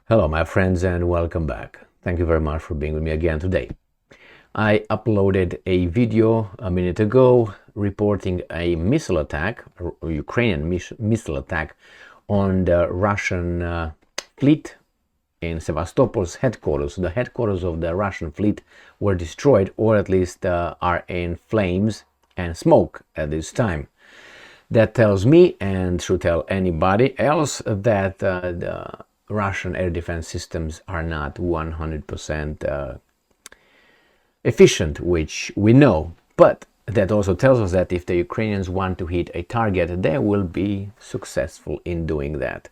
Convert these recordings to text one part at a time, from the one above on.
Hello, my friends, and welcome back. Thank you very much for being with me again today. I uploaded a video a minute ago reporting a missile attack, a Ukrainian missile attack on the Russian fleet in Sevastopol's headquarters. The headquarters of the Russian fleet were destroyed, or at least are in flames and smoke at this time. That tells me, and should tell anybody else, that the Russian air defense systems are not 100% efficient, which we know. But that also tells us that if the Ukrainians want to hit a target, they will be successful in doing that.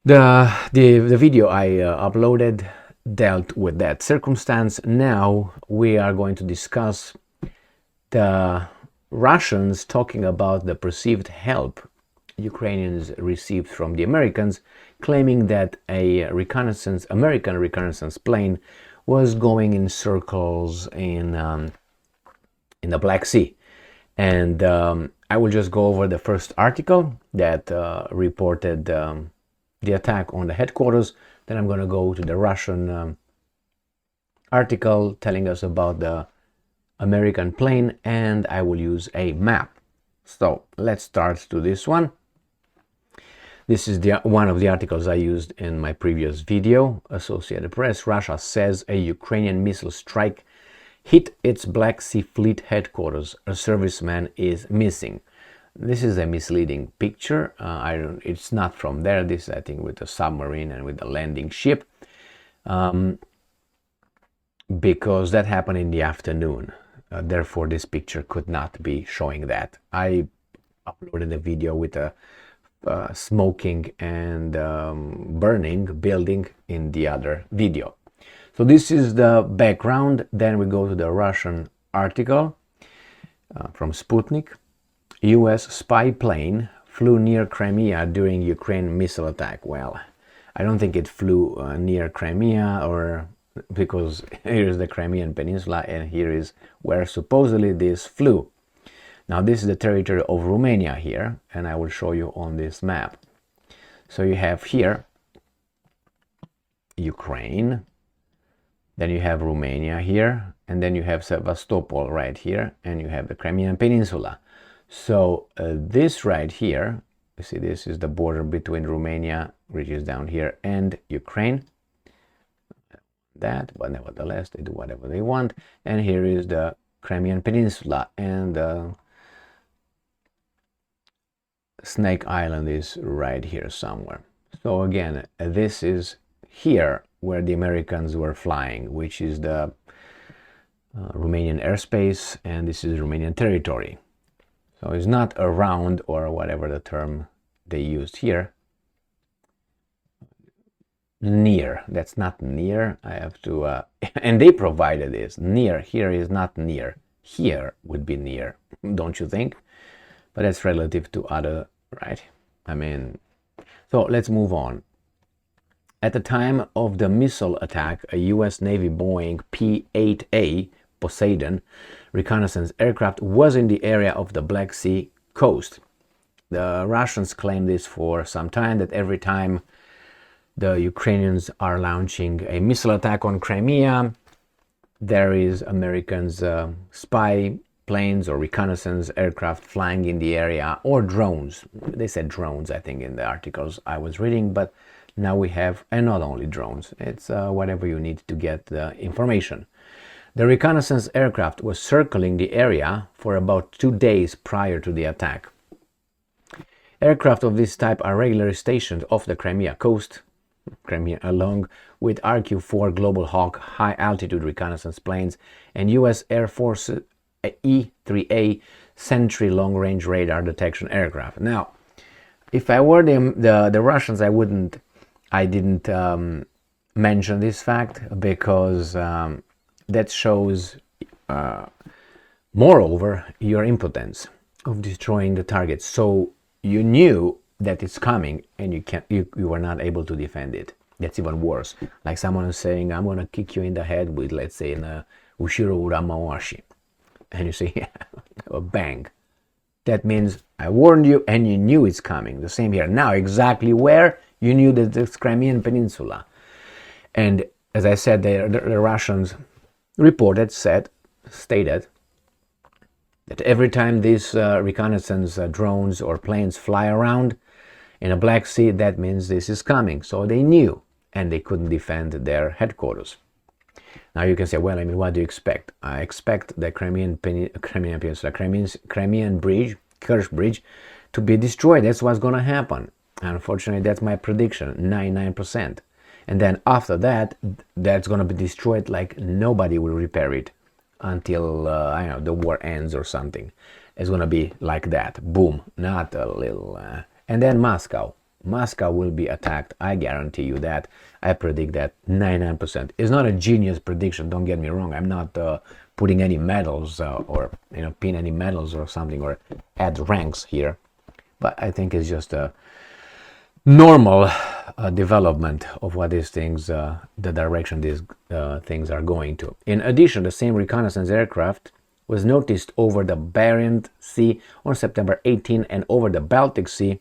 The video I uploaded dealt with that circumstance. Now we are going to discuss the Russians talking about the perceived help Ukrainians received from the Americans, claiming that a American reconnaissance plane was going in circles in the Black Sea. And I will just go over the first article that reported the attack on the headquarters. Then I'm going to go to the Russian article telling us about the American plane, and I will use a map. So let's start to this one. This is one of the articles I used in my previous video. Associated Press: Russia says a Ukrainian missile strike hit its Black Sea Fleet headquarters. A serviceman is missing. This is a misleading picture. It's not from there. This, I think, with the submarine and with the landing ship, because that happened in the afternoon. Therefore, this picture could not be showing that. I uploaded a video with a smoking and burning building in the other video. So this is the background. Then we go to the Russian article from Sputnik. US spy plane flew near Crimea during Ukraine missile attack. Well, I don't think it flew near Crimea, or because here is the Crimean Peninsula and here is where supposedly this flew. Now this is the territory of Romania here, and I will show you on this map. So you have here Ukraine, then you have Romania here, and then you have Sevastopol right here, and you have the Crimean Peninsula. So this right here, you see, this is the border between Romania, which is down here, and Ukraine. That, but nevertheless they do whatever they want. And here is the Crimean Peninsula, and Snake Island is right here somewhere. So again, this is here where the Americans were flying, which is the Romanian airspace, and this is Romanian territory. So it's not around, or whatever the term they used here. Near, that's not near. I have to and they provided this. Near here is not near. Here would be near, don't you think? But that's relative to other, right? I mean, so let's move on. At the time of the missile attack, a US Navy Boeing P-8A Poseidon reconnaissance aircraft was in the area of the Black Sea coast. The Russians claim this for some time, that every time the Ukrainians are launching a missile attack on Crimea, there is Americans spy planes or reconnaissance aircraft flying in the area, or drones. They said drones, I think, in the articles I was reading, but now we have, and not only drones, it's whatever you need to get the information. The reconnaissance aircraft was circling the area for about 2 days prior to the attack. Aircraft of this type are regularly stationed off the Crimea coast, along with RQ-4 Global Hawk high-altitude reconnaissance planes and U.S. Air Force E-3A Sentry long-range radar detection aircraft. Now, if I were the Russians, I didn't mention this fact, because that shows, moreover, your impotence of destroying the target. So you knew that it's coming, and you were not able to defend it. That's even worse. Like someone is saying, I'm gonna kick you in the head with, let's say, in a Ushiro Uramawashi, and you say, yeah, a bang, That means I warned you and you knew it's coming. The same here. Now, exactly where? You knew that it's Crimean Peninsula. And as I said, the Russians stated that every time these reconnaissance drones or planes fly around in a Black Sea, that means this is coming. So they knew, and they couldn't defend their headquarters. Now you can say, well, I mean, what do you expect? I expect the Crimean Bridge, Kerch Bridge, to be destroyed. That's what's going to happen. Unfortunately, that's my prediction, 99%. And then after that, that's going to be destroyed like nobody will repair it until, I don't know, the war ends or something. It's going to be like that. Boom. Not a little... And then Moscow. Moscow will be attacked. I guarantee you that. I predict that 99%. It's not a genius prediction, don't get me wrong. I'm not putting any medals or pin any medals or something or add ranks here. But I think it's just a normal development of what these things, the direction these things are going to. In addition, the same reconnaissance aircraft was noticed over the Barents Sea on September 18 and over the Baltic Sea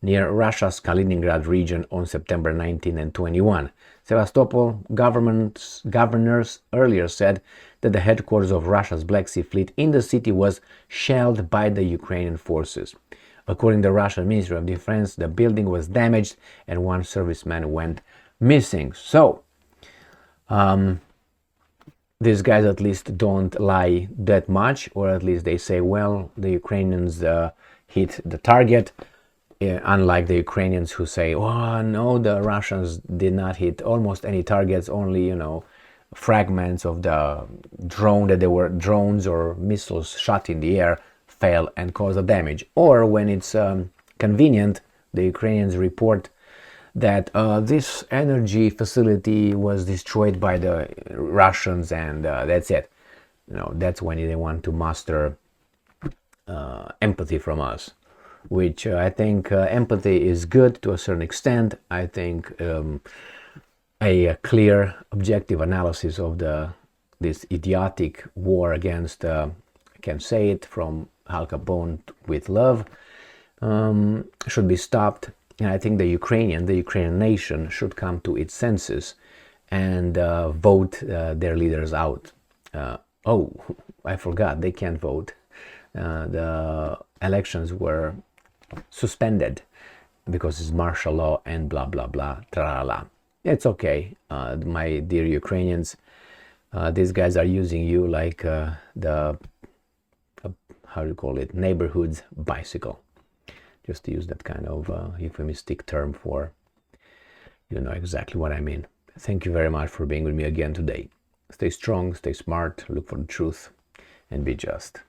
near Russia's Kaliningrad region on September 19 and 21. Sevastopol governors earlier said that the headquarters of Russia's Black Sea Fleet in the city was shelled by the Ukrainian forces. According to the Russian Ministry of Defense, the building was damaged and one serviceman went missing. So, these guys at least don't lie that much, or at least they say, well, the Ukrainians hit the target. Unlike the Ukrainians who say, oh no, the Russians did not hit almost any targets, only, fragments of the drone, that there were drones or missiles shot in the air, fell and caused the damage. Or when it's convenient, the Ukrainians report that this energy facility was destroyed by the Russians and that's it. That's when they want to muster empathy from us. Which I think empathy is good to a certain extent. I think a clear, objective analysis of this idiotic war against, I can say it from Al Capone with love, should be stopped. And I think the Ukrainian nation should come to its senses and vote their leaders out. Oh, I forgot, they can't vote. The elections were suspended because it's martial law and blah blah blah tra-la-la. It's okay, my dear Ukrainians. These guys are using you like the how do you call it, neighborhood's bicycle, just to use that kind of euphemistic term for, you know exactly what I mean. Thank you very much for being with me again today. Stay strong, stay smart, look for the truth, and be just.